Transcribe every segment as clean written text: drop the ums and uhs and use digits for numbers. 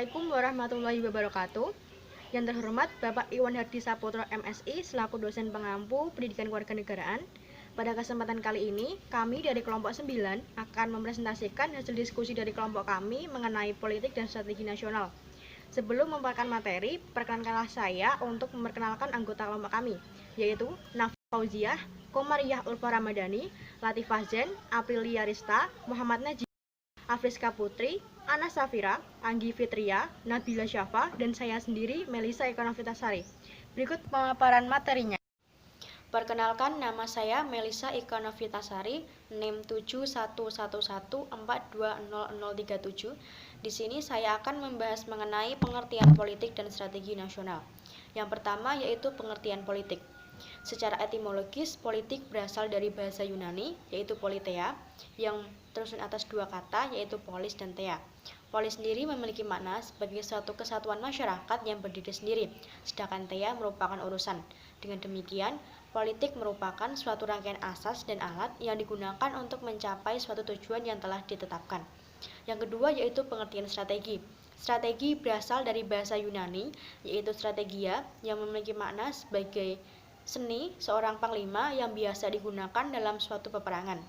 Assalamualaikum warahmatullahi wabarakatuh. Yang terhormat Bapak Iwan Hardi Saputro MSI selaku dosen pengampu Pendidikan Kewarganegaraan. Pada kesempatan kali ini, kami dari kelompok 9 akan mempresentasikan hasil diskusi dari kelompok kami mengenai politik dan strategi nasional. Sebelum memperkenalkan materi, perkenalkanlah saya untuk memperkenalkan anggota kelompok kami, yaitu Nafi Fauziah, Komariah Ulfa Ramadhani, Latifah Zen, Aprilia Rista, Muhammad Najib, Afriska Putri, Ana Safira, Anggi Fitria, Nabila Syafa, dan saya sendiri, Melisa Eka Novitasari. Berikut pemaparan materinya. Perkenalkan, nama saya Melisa Eka Novitasari, NIM 7111420037. Di sini saya akan membahas mengenai pengertian politik dan strategi nasional. Yang pertama yaitu pengertian politik. Secara etimologis, politik berasal dari bahasa Yunani, yaitu politeia, yang tersusun atas dua kata, yaitu polis dan thea. Polis sendiri memiliki makna sebagai suatu kesatuan masyarakat yang berdiri sendiri, sedangkan thea merupakan urusan. Dengan demikian, politik merupakan suatu rangkaian asas dan alat yang digunakan untuk mencapai suatu tujuan yang telah ditetapkan. Yang kedua yaitu pengertian strategi. Strategi berasal dari bahasa Yunani, yaitu strategia, yang memiliki makna sebagai seni seorang panglima yang biasa digunakan dalam suatu peperangan.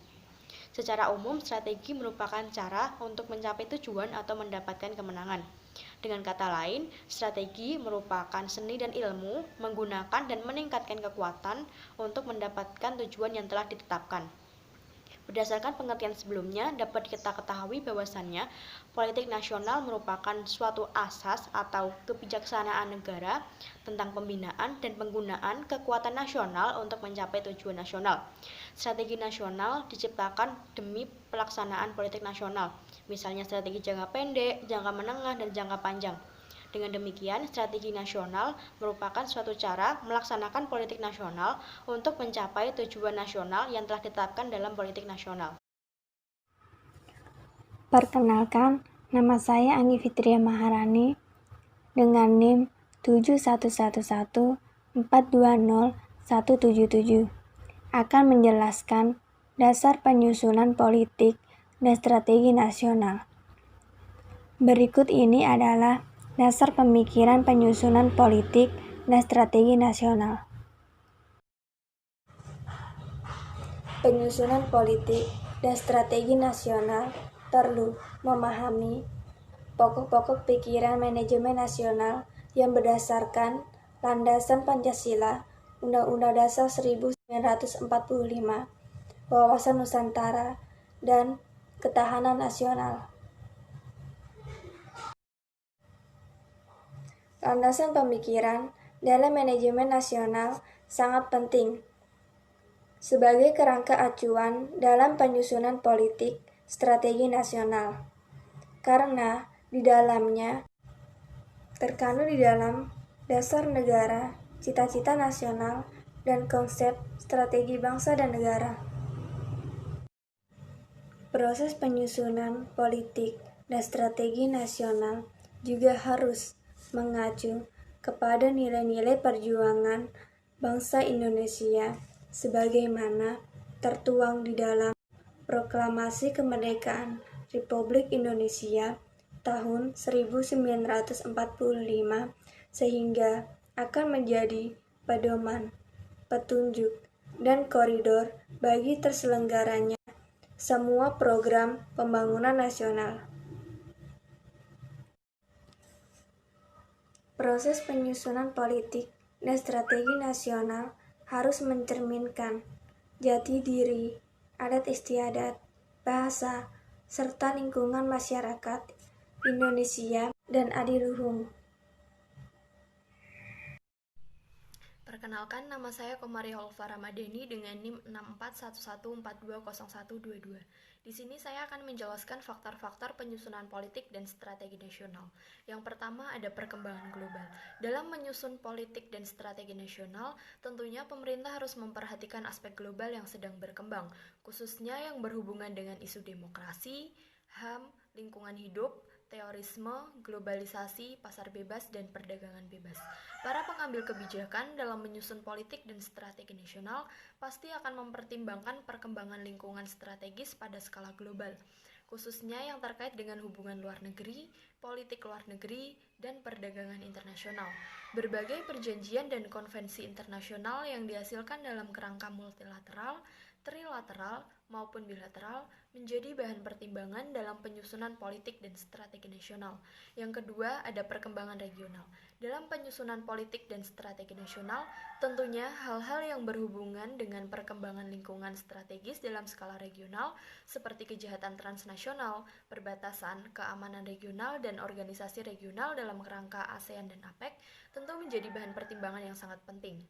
Secara umum, strategi merupakan cara untuk mencapai tujuan atau mendapatkan kemenangan. Dengan kata lain, strategi merupakan seni dan ilmu menggunakan dan meningkatkan kekuatan untuk mendapatkan tujuan yang telah ditetapkan. Berdasarkan pengertian sebelumnya, dapat kita ketahui bahwasannya politik nasional merupakan suatu asas atau kebijaksanaan negara tentang pembinaan dan penggunaan kekuatan nasional untuk mencapai tujuan nasional. Strategi nasional diciptakan demi pelaksanaan politik nasional, misalnya strategi jangka pendek, jangka menengah, dan jangka panjang. Dengan demikian, strategi nasional merupakan suatu cara melaksanakan politik nasional untuk mencapai tujuan nasional yang telah ditetapkan dalam politik nasional. Perkenalkan, nama saya Anggi Fitria Maharani dengan NIM 7111420177 akan menjelaskan dasar penyusunan politik dan strategi nasional. Berikut ini adalah dasar pemikiran penyusunan politik dan strategi nasional. Penyusunan politik dan strategi nasional perlu memahami pokok-pokok pikiran manajemen nasional yang berdasarkan landasan Pancasila, Undang-Undang Dasar 1945, wawasan Nusantara, dan ketahanan nasional. Landasan pemikiran dalam manajemen nasional sangat penting sebagai kerangka acuan dalam penyusunan politik strategi nasional, karena di dalamnya terkandung di dalam dasar negara, cita-cita nasional, dan konsep strategi bangsa dan negara. Proses penyusunan politik dan strategi nasional juga harus mengacu kepada nilai-nilai perjuangan bangsa Indonesia sebagaimana tertuang di dalam Proklamasi Kemerdekaan Republik Indonesia tahun 1945 sehingga akan menjadi pedoman, petunjuk, dan koridor bagi terselenggaranya semua program pembangunan nasional. Proses penyusunan politik dan strategi nasional harus mencerminkan jati diri, adat istiadat, bahasa, serta lingkungan masyarakat Indonesia dan adiluhung. Perkenalkan, nama saya Komariah Ulfa Ramadhani dengan NIM 6411420122. Di sini saya akan menjelaskan faktor-faktor penyusunan politik dan strategi nasional. Yang pertama ada perkembangan global. Dalam menyusun politik dan strategi nasional, tentunya pemerintah harus memperhatikan aspek global yang sedang berkembang, khususnya yang berhubungan dengan isu demokrasi, HAM, lingkungan hidup, terorisme, globalisasi, pasar bebas, dan perdagangan bebas. Para pengambil kebijakan dalam menyusun politik dan strategi nasional pasti akan mempertimbangkan perkembangan lingkungan strategis pada skala global. khususnya yang terkait dengan hubungan luar negeri, politik luar negeri, dan perdagangan internasional. Berbagai perjanjian dan konvensi internasional yang dihasilkan dalam kerangka multilateral, trilateral, maupun bilateral menjadi bahan pertimbangan dalam penyusunan politik dan strategi nasional. Yang kedua, ada perkembangan regional. Dalam penyusunan politik dan strategi nasional, tentunya hal-hal yang berhubungan dengan perkembangan lingkungan strategis dalam skala regional seperti kejahatan transnasional, perbatasan, keamanan regional, dan organisasi regional dalam kerangka ASEAN dan APEC tentu menjadi bahan pertimbangan yang sangat penting.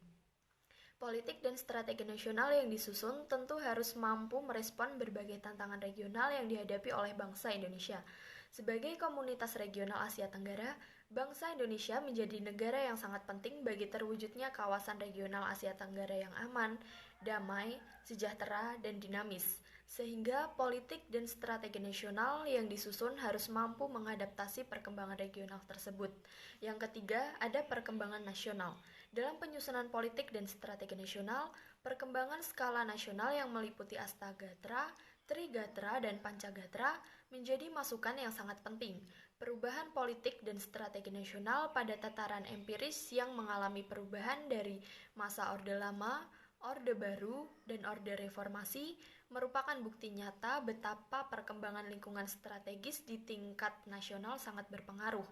Politik dan strategi nasional yang disusun tentu harus mampu merespon berbagai tantangan regional yang dihadapi oleh bangsa Indonesia. Sebagai komunitas regional Asia Tenggara, bangsa Indonesia menjadi negara yang sangat penting bagi terwujudnya kawasan regional Asia Tenggara yang aman, damai, sejahtera, dan dinamis. Sehingga politik dan strategi nasional yang disusun harus mampu mengadaptasi perkembangan regional tersebut. Yang ketiga, ada perkembangan nasional. Dalam penyusunan politik dan strategi nasional, perkembangan skala nasional yang meliputi Astagatra, Trigatra, dan Pancagatra menjadi masukan yang sangat penting. Perubahan politik dan strategi nasional pada tataran empiris yang mengalami perubahan dari masa Orde Lama, Orde Baru, dan Orde Reformasi merupakan bukti nyata betapa perkembangan lingkungan strategis di tingkat nasional sangat berpengaruh.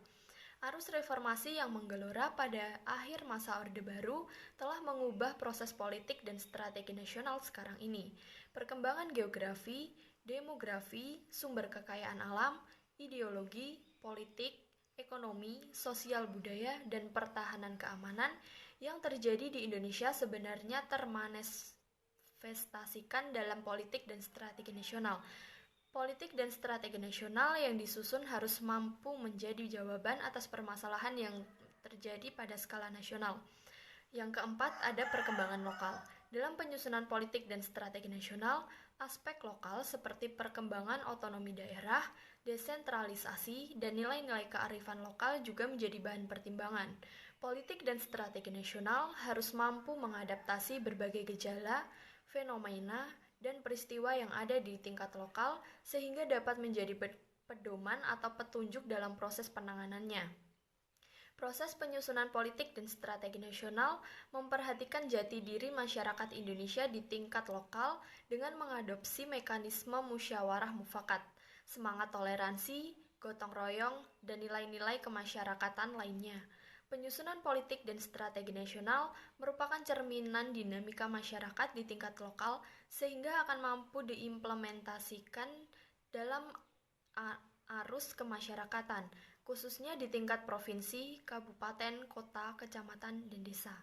Arus reformasi yang menggelora pada akhir masa Orde Baru telah mengubah proses politik dan strategi nasional sekarang ini. Perkembangan geografi, demografi, sumber kekayaan alam, ideologi, politik, ekonomi, sosial budaya, dan pertahanan keamanan yang terjadi di Indonesia sebenarnya termanifestasikan dalam politik dan strategi nasional. Politik dan strategi nasional yang disusun harus mampu menjadi jawaban atas permasalahan yang terjadi pada skala nasional. Yang keempat, ada perkembangan lokal. Dalam penyusunan politik dan strategi nasional, aspek lokal seperti perkembangan otonomi daerah, desentralisasi, dan nilai-nilai kearifan lokal juga menjadi bahan pertimbangan. Politik dan strategi nasional harus mampu mengadaptasi berbagai gejala, fenomena, dan peristiwa yang ada di tingkat lokal sehingga dapat menjadi pedoman atau petunjuk dalam proses penanganannya. Proses penyusunan politik dan strategi nasional memperhatikan jati diri masyarakat Indonesia di tingkat lokal dengan mengadopsi mekanisme musyawarah mufakat, semangat toleransi, gotong royong, dan nilai-nilai kemasyarakatan lainnya. Penyusunan politik dan strategi nasional merupakan cerminan dinamika masyarakat di tingkat lokal sehingga akan mampu diimplementasikan dalam arus kemasyarakatan, khususnya di tingkat provinsi, kabupaten, kota, kecamatan, dan desa.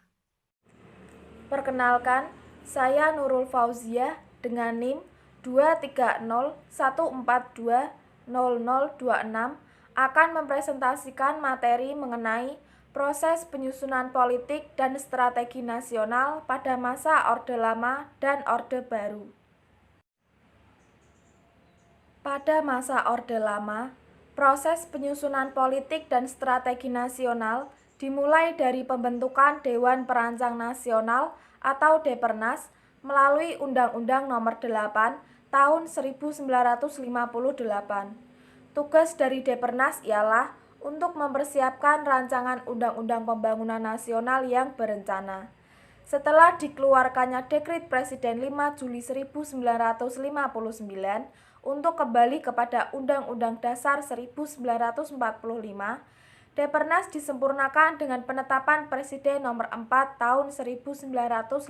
Perkenalkan, saya Nurul Fauziah dengan NIM 23014200026 akan mempresentasikan materi mengenai proses penyusunan politik dan strategi nasional pada masa Orde Lama dan Orde Baru. Pada masa Orde Lama, proses penyusunan politik dan strategi nasional dimulai dari pembentukan Dewan Perancang Nasional atau Depernas melalui Undang-Undang Nomor 8 Tahun 1958. Tugas dari Depernas ialah untuk mempersiapkan rancangan Undang-Undang Pembangunan Nasional yang berencana. Setelah dikeluarkannya Dekret Presiden 5 Juli 1959 untuk kembali kepada Undang-Undang Dasar 1945, Depernas disempurnakan dengan penetapan Presiden Nomor 4 Tahun 1959.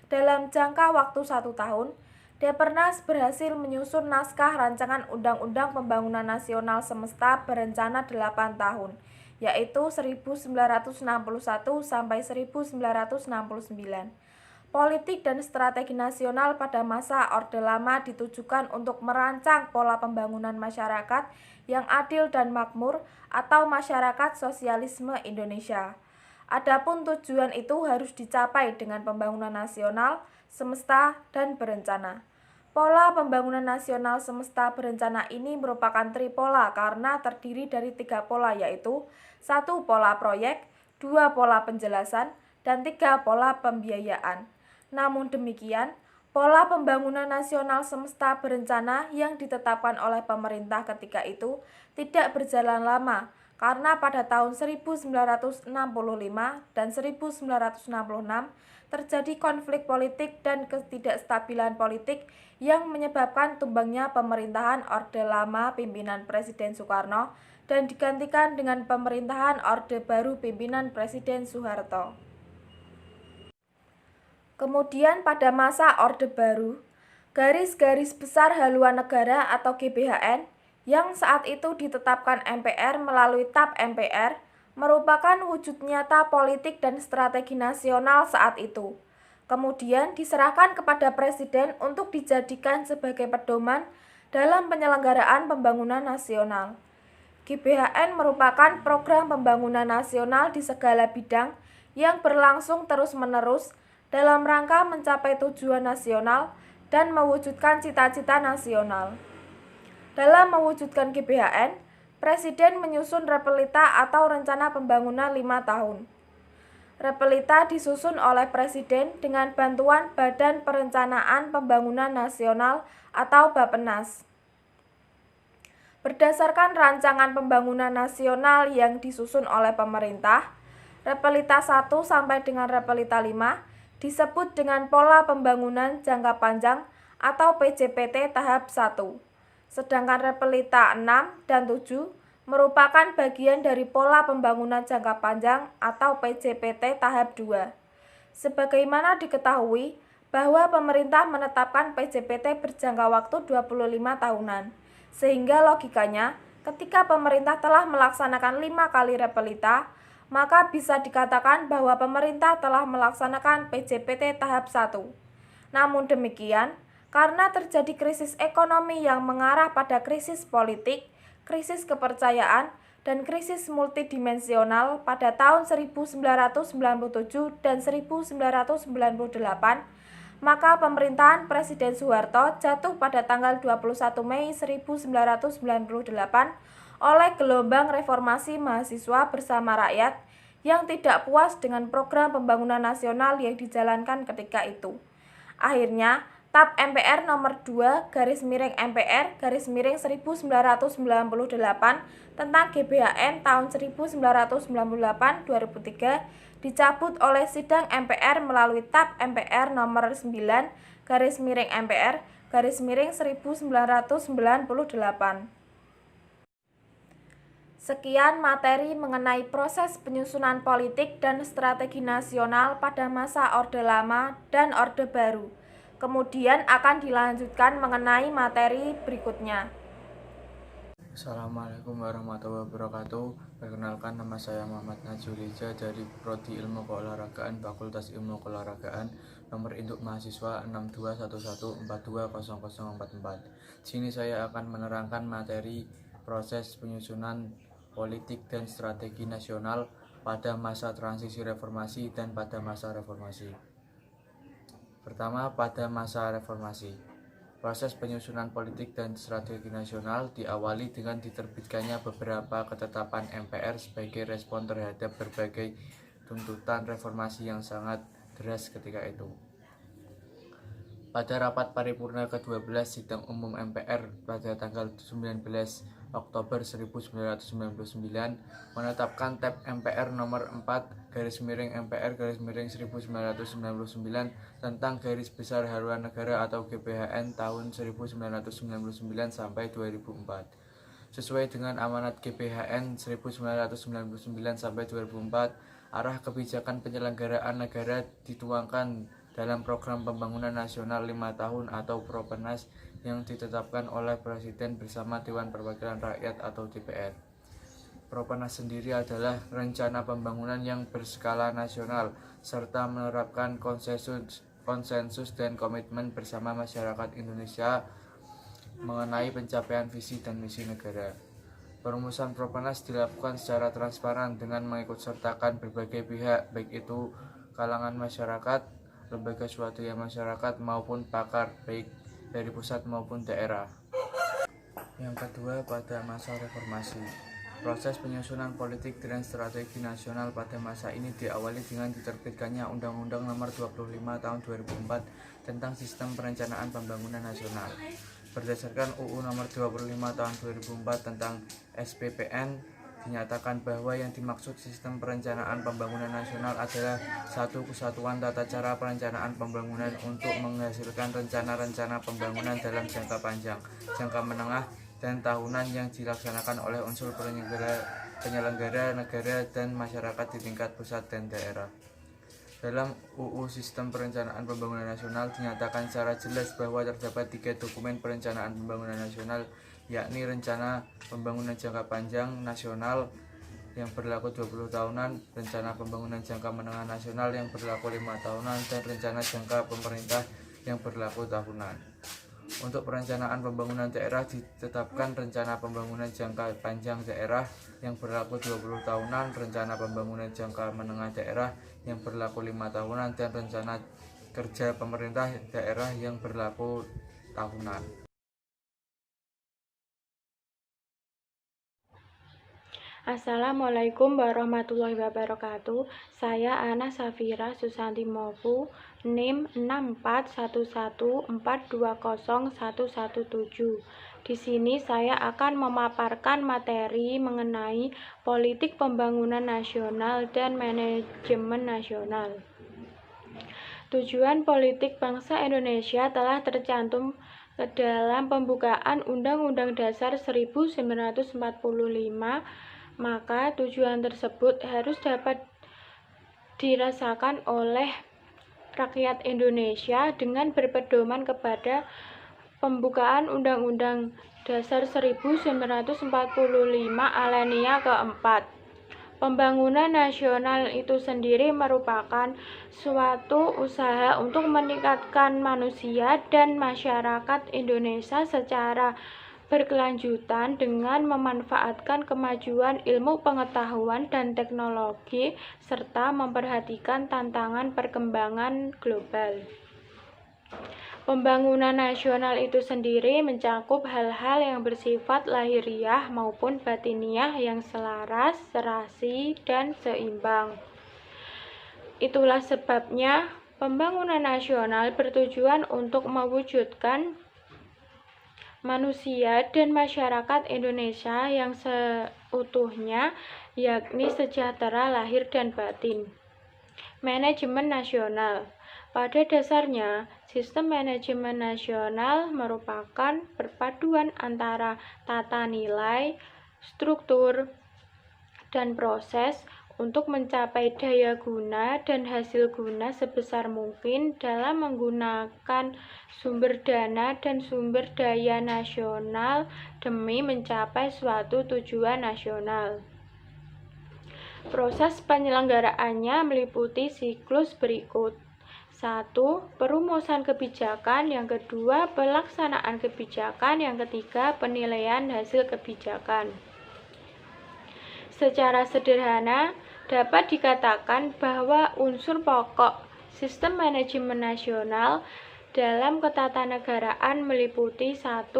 Dalam jangka waktu 1 tahun, Depernas berhasil menyusun naskah rancangan Undang-Undang Pembangunan Nasional Semesta berencana 8 tahun, yaitu 1961 sampai 1969. Politik dan strategi nasional pada masa Orde Lama ditujukan untuk merancang pola pembangunan masyarakat yang adil dan makmur atau masyarakat sosialisme Indonesia. Adapun tujuan itu harus dicapai dengan pembangunan nasional, semesta, dan berencana. Pola pembangunan nasional semesta berencana ini merupakan tripola karena terdiri dari 3 pola, yaitu 1 pola proyek, 2 pola penjelasan, dan 3 pola pembiayaan. Namun demikian, Pola pembangunan nasional semesta berencana yang ditetapkan oleh pemerintah ketika itu tidak berjalan lama karena pada tahun 1965 dan 1966 terjadi konflik politik dan ketidakstabilan politik yang menyebabkan tumbangnya pemerintahan Orde Lama pimpinan Presiden Soekarno dan digantikan dengan pemerintahan Orde Baru pimpinan Presiden Soeharto. Kemudian pada masa Orde Baru, Garis-Garis Besar Haluan Negara atau GBHN yang saat itu ditetapkan MPR melalui TAP MPR merupakan wujud nyata politik dan strategi nasional saat itu. Kemudian diserahkan kepada Presiden untuk dijadikan sebagai pedoman dalam penyelenggaraan pembangunan nasional. GBHN merupakan program pembangunan nasional di segala bidang yang berlangsung terus-menerus dalam rangka mencapai tujuan nasional dan mewujudkan cita-cita nasional. Dalam mewujudkan GBHN, Presiden menyusun Repelita atau Rencana Pembangunan 5 tahun. Repelita disusun oleh Presiden dengan bantuan Badan Perencanaan Pembangunan Nasional atau Bappenas. Berdasarkan rancangan pembangunan nasional yang disusun oleh pemerintah, Repelita 1 sampai dengan Repelita 5 disebut dengan Pola Pembangunan Jangka Panjang atau PJPT tahap 1. Sedangkan Repelita 6 dan 7 merupakan bagian dari Pola Pembangunan Jangka Panjang atau PJPT tahap 2. Sebagaimana diketahui bahwa pemerintah menetapkan PJPT berjangka waktu 25 tahunan. Sehingga logikanya, ketika pemerintah telah melaksanakan 5 kali Repelita, maka bisa dikatakan bahwa pemerintah telah melaksanakan PJPT tahap 1. Namun demikian, karena terjadi krisis ekonomi yang mengarah pada krisis politik, krisis kepercayaan, dan krisis multidimensional pada tahun 1997 dan 1998, maka pemerintahan Presiden Soeharto jatuh pada tanggal 21 Mei 1998 oleh gelombang reformasi mahasiswa bersama rakyat yang tidak puas dengan program pembangunan nasional yang dijalankan ketika itu. Akhirnya, TAP MPR nomor 2 /MPR /1998 tentang GBHN tahun 1998-2003 dicabut oleh sidang MPR melalui TAP MPR nomor 9 /MPR /1998. Sekian materi mengenai proses penyusunan politik dan strategi nasional pada masa Orde Lama dan Orde Baru. Kemudian akan dilanjutkan mengenai materi berikutnya. Assalamualaikum warahmatullahi wabarakatuh. Perkenalkan, nama saya Muhammad Najulija dari Prodi Ilmu Keolahragaan Fakultas Ilmu Keolahragaan, nomor induk mahasiswa 6211420044. Sini saya akan menerangkan materi proses penyusunan politik dan strategi nasional pada masa transisi reformasi dan pada masa reformasi. Pertama, pada masa reformasi, proses penyusunan politik dan strategi nasional diawali dengan diterbitkannya beberapa ketetapan MPR sebagai respon terhadap berbagai tuntutan reformasi yang sangat deras ketika itu. Pada rapat paripurna ke-12 Sidang Umum MPR pada tanggal 19 Oktober 1999 menetapkan TAP MPR nomor 4 /MPR /1999 tentang Garis Besar Haluan Negara atau GBHN tahun 1999 sampai 2004. Sesuai dengan amanat GBHN 1999 sampai 2004, arah kebijakan penyelenggaraan negara dituangkan dalam Program Pembangunan Nasional 5 tahun atau Propenas yang ditetapkan oleh Presiden bersama Dewan Perwakilan Rakyat atau DPR. Propenas sendiri adalah rencana pembangunan yang berskala nasional serta menerapkan konsensus dan komitmen bersama masyarakat Indonesia mengenai pencapaian visi dan misi negara. Perumusan Propenas dilakukan secara transparan dengan mengikutsertakan berbagai pihak, baik itu kalangan masyarakat, lembaga swadaya masyarakat maupun pakar, baik dari pusat maupun daerah. Yang kedua, pada masa reformasi. Proses penyusunan politik dan strategi nasional pada masa ini diawali dengan diterbitkannya Undang-Undang Nomor 25 Tahun 2004 tentang Sistem Perencanaan Pembangunan Nasional. Berdasarkan UU Nomor 25 Tahun 2004 tentang SPPN, dinyatakan bahwa yang dimaksud Sistem Perencanaan Pembangunan Nasional adalah satu kesatuan tata cara perencanaan pembangunan untuk menghasilkan rencana-rencana pembangunan dalam jangka panjang, jangka menengah, dan tahunan yang dilaksanakan oleh unsur penyelenggara negara dan masyarakat di tingkat pusat dan daerah. Dalam UU Sistem Perencanaan Pembangunan Nasional dinyatakan secara jelas bahwa terdapat 3 dokumen perencanaan pembangunan nasional, yakni Rencana Pembangunan Jangka Panjang Nasional yang berlaku 20 tahunan, Rencana Pembangunan Jangka Menengah Nasional yang berlaku 5 tahunan, dan Rencana Jangka Pemerintah yang berlaku tahunan. Untuk perencanaan pembangunan daerah ditetapkan Rencana Pembangunan Jangka Panjang Daerah yang berlaku 20 tahunan, Rencana Pembangunan Jangka Menengah Daerah yang berlaku 5 tahunan, dan Rencana Kerja Pemerintah Daerah yang berlaku tahunan. Assalamualaikum warahmatullahi wabarakatuh. Saya Ana Safira Susanti Mofu, NIM 64114201117. Di sini saya akan memaparkan materi mengenai politik pembangunan nasional dan manajemen nasional. Tujuan politik bangsa Indonesia telah tercantum ke dalam pembukaan Undang-Undang Dasar 1945, maka tujuan tersebut harus dapat dirasakan oleh rakyat Indonesia dengan berpedoman kepada pembukaan Undang-Undang Dasar 1945 alinea keempat. Pembangunan nasional itu sendiri merupakan suatu usaha untuk meningkatkan manusia dan masyarakat Indonesia secara berkelanjutan dengan memanfaatkan kemajuan ilmu pengetahuan dan teknologi serta memperhatikan tantangan perkembangan global. Pembangunan nasional itu sendiri mencakup hal-hal yang bersifat lahiriah maupun batiniah yang selaras, serasi, dan seimbang. Itulah sebabnya pembangunan nasional bertujuan untuk mewujudkan manusia dan masyarakat Indonesia yang seutuhnya, yakni sejahtera lahir dan batin. Manajemen nasional. Pada dasarnya, sistem manajemen nasional merupakan perpaduan antara tata nilai, struktur, dan proses untuk mencapai daya guna dan hasil guna sebesar mungkin dalam menggunakan sumber dana dan sumber daya nasional demi mencapai suatu tujuan nasional. Proses penyelenggaraannya meliputi siklus berikut. 1. Perumusan kebijakan. Yang kedua, pelaksanaan kebijakan. Yang ketiga, penilaian hasil kebijakan. Secara sederhana, dapat dikatakan bahwa unsur pokok sistem manajemen nasional dalam ketatanegaraan meliputi 1.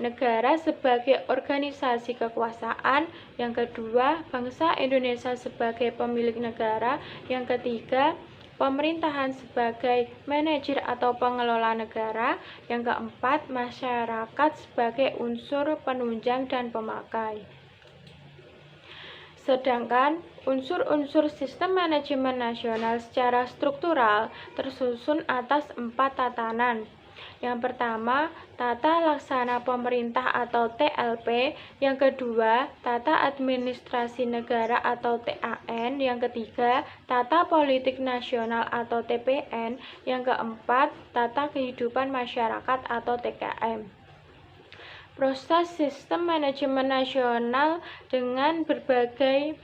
Negara sebagai organisasi kekuasaan. Yang kedua, bangsa Indonesia sebagai pemilik negara. Yang ketiga, pemerintahan sebagai manajer atau pengelola negara. Yang keempat, masyarakat sebagai unsur penunjang dan pemakai. Sedangkan unsur-unsur sistem manajemen nasional secara struktural tersusun atas 4 tatanan. Yang pertama, tata laksana pemerintah atau TLP. Yang kedua, tata administrasi negara atau TAN. Yang ketiga, tata politik nasional atau TPN. Yang keempat, tata kehidupan masyarakat atau TKM. Proses sistem manajemen nasional dengan berbagai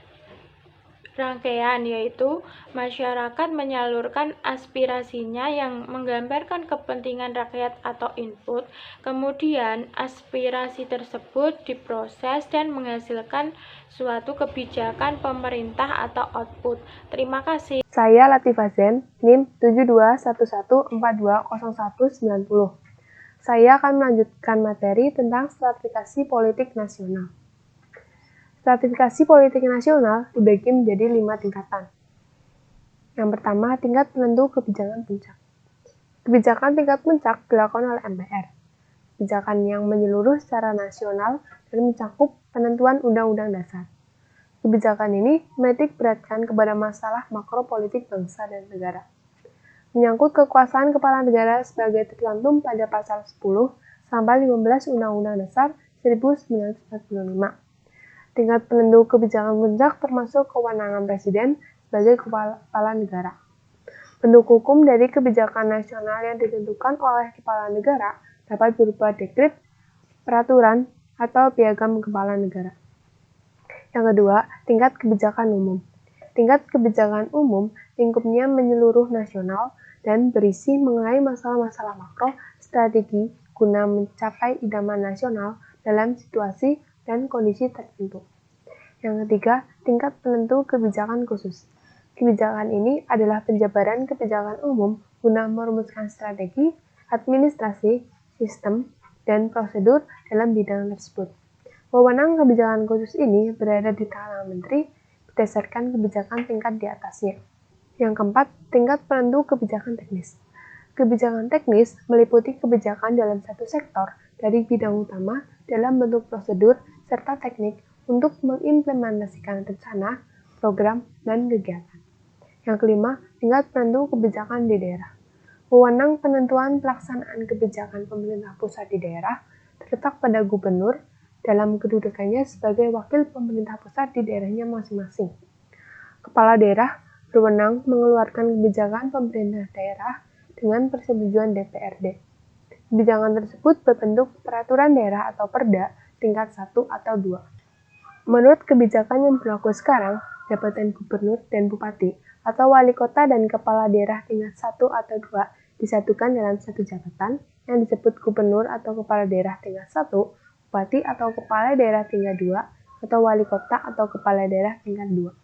rangkaian, yaitu masyarakat menyalurkan aspirasinya yang menggambarkan kepentingan rakyat atau input, kemudian aspirasi tersebut diproses dan menghasilkan suatu kebijakan pemerintah atau output. Terima kasih. Saya Latifah Zen, NIM 7211420190. Saya akan melanjutkan materi tentang stratifikasi politik nasional. Stratifikasi politik nasional dibagi menjadi 5 tingkatan. Yang pertama, tingkat penentu kebijakan puncak. Kebijakan tingkat puncak dilakukan oleh MPR. Kebijakan yang menyeluruh secara nasional dan mencakup penentuan undang-undang dasar. Kebijakan ini menitik beratkan kepada masalah makro politik bangsa dan negara. Menyangkut kekuasaan kepala negara sebagai tercantum pada pasal 10 sampai 15 Undang-Undang Dasar 1945. Tingkat penentu kebijakan puncak termasuk kewenangan Presiden sebagai kepala negara. Bentuk hukum dari kebijakan nasional yang ditentukan oleh kepala negara dapat berupa dekret, peraturan, atau piagam kepala negara. Yang kedua, tingkat kebijakan umum. Tingkat kebijakan umum lingkupnya menyeluruh nasional dan berisi mengenai masalah-masalah makro strategi guna mencapai idaman nasional dalam situasi dan kondisi tertentu. Yang ketiga, tingkat penentu kebijakan khusus. Kebijakan ini adalah penjabaran kebijakan umum guna merumuskan strategi, administrasi, sistem, dan prosedur dalam bidang tersebut. Wewenang kebijakan khusus ini berada di tangan menteri berdasarkan kebijakan tingkat di atasnya. Yang keempat, tingkat penentu kebijakan teknis. Kebijakan teknis meliputi kebijakan dalam satu sektor dari bidang utama dalam bentuk prosedur serta teknik untuk mengimplementasikan rencana, program, dan kegiatan. Yang kelima, tingkat penentu kebijakan di daerah. Wewenang penentuan pelaksanaan kebijakan pemerintah pusat di daerah terletak pada gubernur dalam kedudukannya sebagai wakil pemerintah pusat di daerahnya masing-masing. Kepala daerah berwenang mengeluarkan kebijakan pemerintah daerah dengan persetujuan DPRD. Kebijakan tersebut berbentuk peraturan daerah atau perda tingkat 1 atau 2. Menurut kebijakan yang berlaku sekarang, jabatan gubernur dan bupati atau wali kota dan kepala daerah tingkat 1 atau 2 disatukan dalam satu jabatan yang disebut gubernur atau kepala daerah tingkat 1, bupati atau kepala daerah tingkat 2, atau wali kota atau kepala daerah tingkat 2.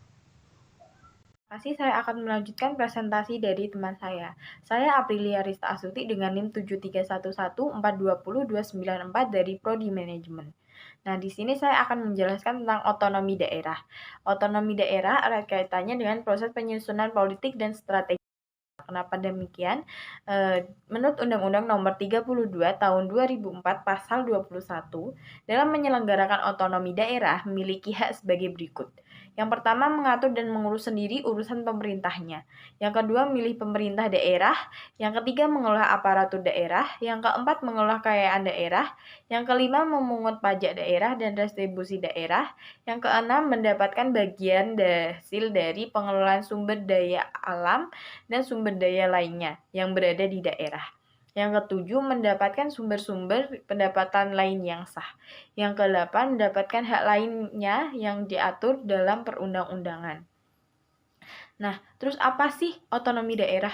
Masih saya akan melanjutkan presentasi dari teman saya. Saya Aprilia Rista Astuti dengan NIM 7311420-294 dari Prodi Manajemen. Nah, di sini saya akan menjelaskan tentang otonomi daerah. Otonomi daerah erat kaitannya dengan proses penyusunan politik dan strategi. Kenapa demikian? Menurut Undang-Undang Nomor 32 Tahun 2004 Pasal 21, dalam menyelenggarakan otonomi daerah memiliki hak sebagai berikut. Yang pertama, mengatur dan mengurus sendiri urusan pemerintahnya. Yang kedua, memilih pemerintah daerah. Yang ketiga, mengelola aparatur daerah. Yang keempat, mengelola kekayaan daerah. Yang kelima, memungut pajak daerah dan retribusi daerah. Yang keenam, mendapatkan bagian hasil dari pengelolaan sumber daya alam dan sumber daya lainnya yang berada di daerah. Yang ketujuh, mendapatkan sumber-sumber pendapatan lain yang sah. Yang kedelapan, mendapatkan hak lainnya yang diatur dalam perundang-undangan. Nah, terus apa sih otonomi daerah?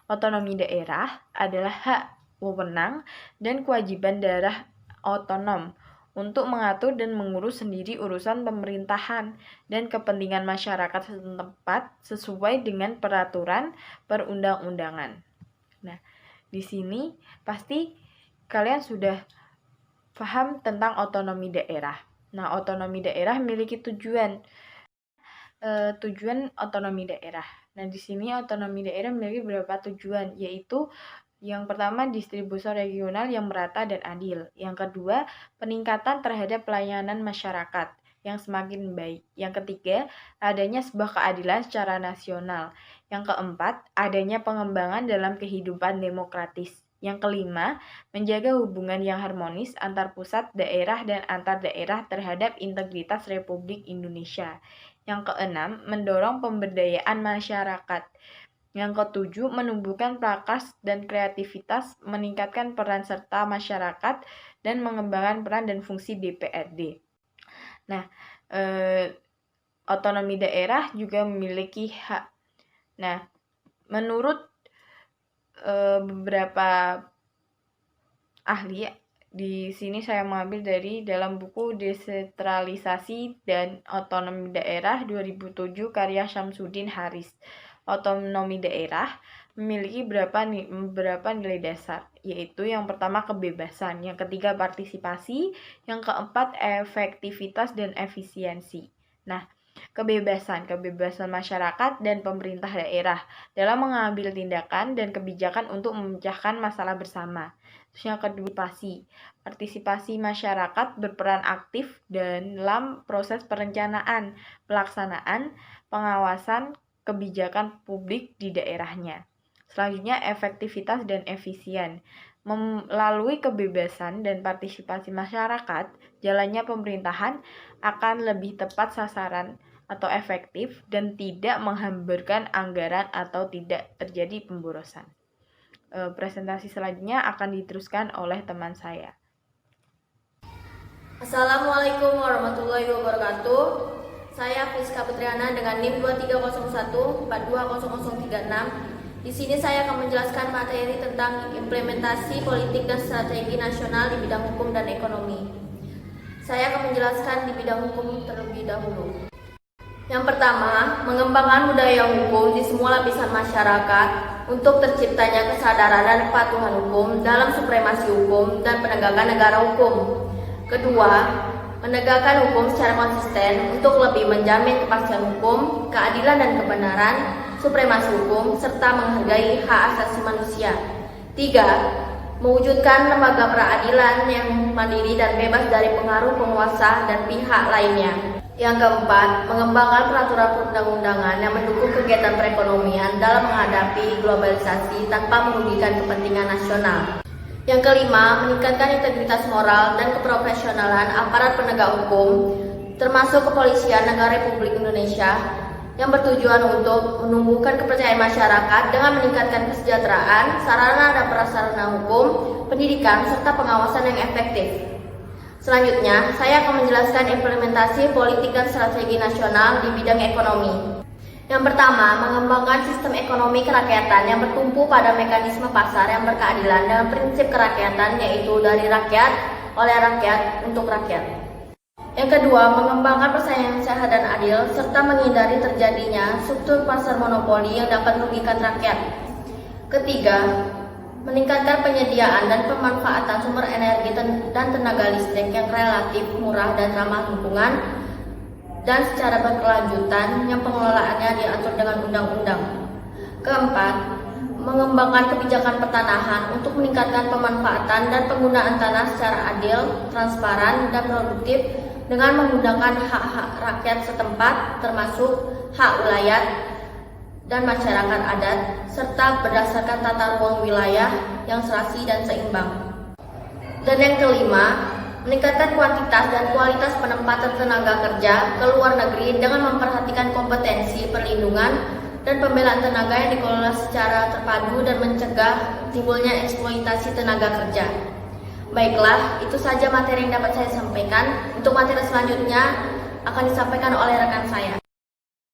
Otonomi daerah adalah hak, wewenang, dan kewajiban daerah otonom untuk mengatur dan mengurus sendiri urusan pemerintahan dan kepentingan masyarakat setempat sesuai dengan peraturan perundang-undangan. Nah, di sini pasti kalian sudah paham tentang otonomi daerah. Nah, otonomi daerah memiliki tujuan otonomi daerah. Nah, di sini otonomi daerah memiliki beberapa tujuan, yaitu yang pertama, distribusi regional yang merata dan adil. Yang kedua, peningkatan terhadap pelayanan masyarakat yang semakin baik. Yang ketiga, adanya sebuah keadilan secara nasional. Yang keempat, adanya pengembangan dalam kehidupan demokratis. Yang kelima, menjaga hubungan yang harmonis antar pusat, daerah, dan antar daerah terhadap integritas Republik Indonesia. Yang keenam, mendorong pemberdayaan masyarakat. Yang ketujuh, menumbuhkan prakas dan kreativitas, meningkatkan peran serta masyarakat, dan mengembangkan peran dan fungsi DPRD. Nah, otonomi daerah juga memiliki hak. Nah, menurut beberapa ahli, di sini saya mengambil dari dalam buku Desentralisasi dan Otonomi Daerah 2007 karya Syamsuddin Haris. Otonomi daerah memiliki beberapa nilai dasar, yaitu yang pertama kebebasan, yang ketiga partisipasi, yang keempat efektivitas dan efisiensi. Nah, kebebasan masyarakat dan pemerintah daerah dalam mengambil tindakan dan kebijakan untuk memecahkan masalah bersama. Terus yang kedua, partisipasi masyarakat berperan aktif dalam proses perencanaan, pelaksanaan, pengawasan kebijakan publik di daerahnya. Selanjutnya, efektivitas dan efisien. Melalui kebebasan dan partisipasi masyarakat, jalannya pemerintahan akan lebih tepat sasaran atau efektif dan tidak menghamburkan anggaran atau tidak terjadi pemborosan. Presentasi selanjutnya akan diteruskan oleh teman saya. Assalamualaikum warahmatullahi wabarakatuh. Saya Friska Putriana dengan NIM 2301420036. Di sini saya akan menjelaskan materi tentang implementasi politik dan strategi nasional di bidang hukum dan ekonomi. Saya akan menjelaskan di bidang hukum terlebih dahulu. Yang pertama, mengembangkan budaya hukum di semua lapisan masyarakat untuk terciptanya kesadaran dan kepatuhan hukum dalam supremasi hukum dan penegakan negara hukum. Kedua, menegakkan hukum secara konsisten untuk lebih menjamin kepastian hukum, keadilan dan kebenaran, supremasi hukum, serta menghargai hak asasi manusia. 3. Mewujudkan lembaga peradilan yang mandiri dan bebas dari pengaruh penguasa dan pihak lainnya. Yang keempat, mengembangkan peraturan perundang-undangan yang mendukung kegiatan perekonomian dalam menghadapi globalisasi tanpa merugikan kepentingan nasional. Yang kelima, meningkatkan integritas moral dan keprofesionalan aparat penegak hukum, termasuk Kepolisian Negara Republik Indonesia, yang bertujuan untuk menumbuhkan kepercayaan masyarakat dengan meningkatkan kesejahteraan, sarana dan prasarana hukum, pendidikan, serta pengawasan yang efektif. Selanjutnya, saya akan menjelaskan implementasi politik dan strategi nasional di bidang ekonomi. Yang pertama, mengembangkan sistem ekonomi kerakyatan yang bertumpu pada mekanisme pasar yang berkeadilan dengan prinsip kerakyatan, yaitu dari rakyat, oleh rakyat, untuk rakyat. Yang kedua, mengembangkan persaingan sehat dan adil, serta menghindari terjadinya struktur pasar monopoli yang dapat merugikan rakyat. Ketiga, meningkatkan penyediaan dan pemanfaatan sumber energi dan tenaga listrik yang relatif murah dan ramah lingkungan, dan secara berkelanjutan yang pengelolaannya diatur dengan undang-undang. Keempat, mengembangkan kebijakan pertanahan untuk meningkatkan pemanfaatan dan penggunaan tanah secara adil, transparan, dan produktif dengan menggunakan hak-hak rakyat setempat, termasuk hak wilayah dan masyarakat adat, serta berdasarkan tata ruang wilayah yang serasi dan seimbang. Dan yang kelima, meningkatkan kuantitas dan kualitas penempatan tenaga kerja ke luar negeri dengan memperhatikan kompetensi, perlindungan, dan pembelaan tenaga yang dikelola secara terpadu dan mencegah timbulnya eksploitasi tenaga kerja. Baiklah, itu saja materi yang dapat saya sampaikan. Untuk materi selanjutnya akan disampaikan oleh rekan saya.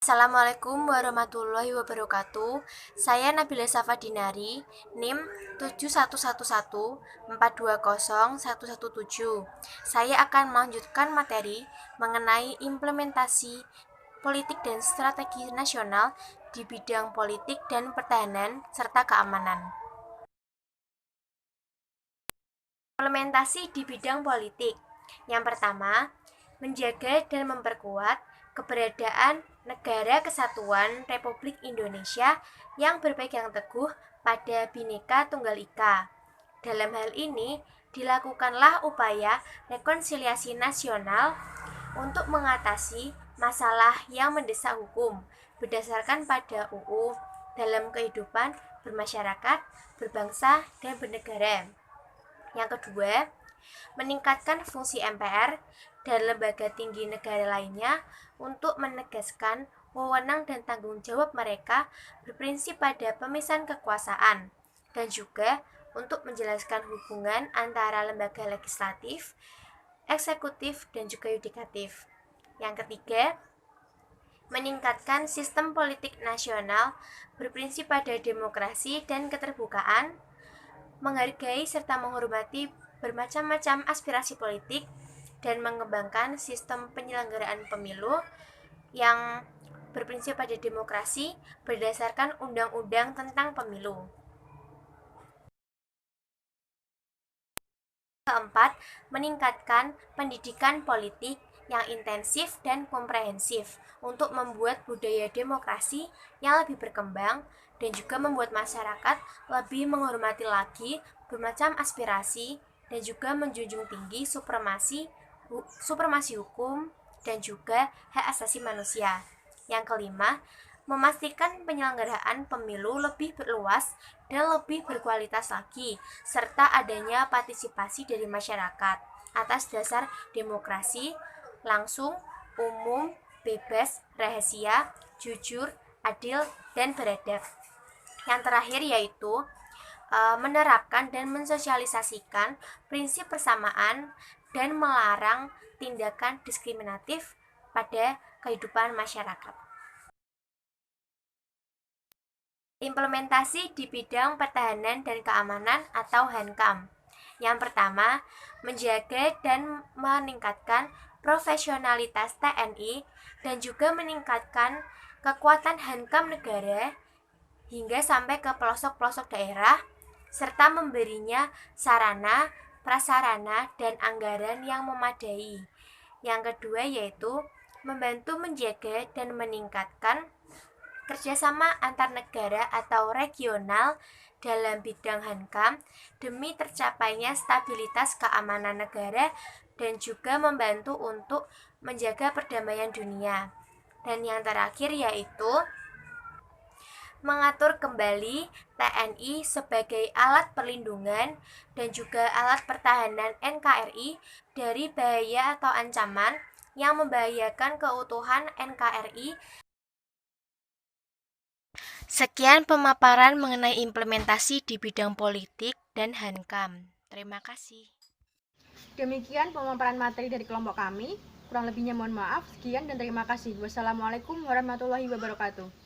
Assalamualaikum warahmatullahi wabarakatuh. Saya Nabila Safadinari, NIM 7111420117. Saya akan melanjutkan materi mengenai implementasi politik dan strategi nasional di bidang politik dan pertahanan serta keamanan. Implementasi di bidang politik. Yang pertama, menjaga dan memperkuat keberadaan Negara Kesatuan Republik Indonesia yang berpegang teguh pada Bhinneka Tunggal Ika. Dalam hal ini, dilakukanlah upaya rekonsiliasi nasional untuk mengatasi masalah yang mendesak hukum berdasarkan pada UU dalam kehidupan bermasyarakat, berbangsa, dan bernegara. Yang kedua, meningkatkan fungsi MPR dan lembaga tinggi negara lainnya untuk menegaskan wewenang dan tanggung jawab mereka berprinsip pada pemisahan kekuasaan, dan juga untuk menjelaskan hubungan antara lembaga legislatif, eksekutif, dan juga yudikatif. Yang ketiga, meningkatkan sistem politik nasional berprinsip pada demokrasi dan keterbukaan, menghargai serta menghormati bermacam-macam aspirasi politik, dan mengembangkan sistem penyelenggaraan pemilu yang berprinsip pada demokrasi berdasarkan Undang-Undang tentang Pemilu. Keempat, meningkatkan pendidikan politik yang intensif dan komprehensif untuk membuat budaya demokrasi yang lebih berkembang dan juga membuat masyarakat lebih menghormati lagi bermacam aspirasi dan juga menjunjung tinggi supremasi hukum dan juga hak asasi manusia. Yang kelima, memastikan penyelenggaraan pemilu lebih luas dan lebih berkualitas lagi, serta adanya partisipasi dari masyarakat atas dasar demokrasi langsung, umum, bebas, rahasia, jujur, adil, dan beradab. Yang terakhir yaitu menerapkan dan mensosialisasikan prinsip persamaan dan melarang tindakan diskriminatif pada kehidupan masyarakat. Implementasi di bidang pertahanan dan keamanan atau HANKAM. Yang pertama, menjaga dan meningkatkan profesionalitas TNI dan juga meningkatkan kekuatan HANKAM negara hingga sampai ke pelosok-pelosok daerah serta memberinya sarana, prasarana, dan anggaran yang memadai. Yang kedua yaitu membantu menjaga dan meningkatkan kerjasama antar negara atau regional dalam bidang HANKAM demi tercapainya stabilitas keamanan negara dan juga membantu untuk menjaga perdamaian dunia. Dan yang terakhir yaitu mengatur kembali TNI sebagai alat perlindungan dan juga alat pertahanan NKRI dari bahaya atau ancaman yang membahayakan keutuhan NKRI. Sekian pemaparan mengenai implementasi di bidang politik dan HANKAM. Terima kasih. Demikian pemaparan materi dari kelompok kami. Kurang lebihnya mohon maaf. Sekian dan terima kasih. Wassalamualaikum warahmatullahi wabarakatuh.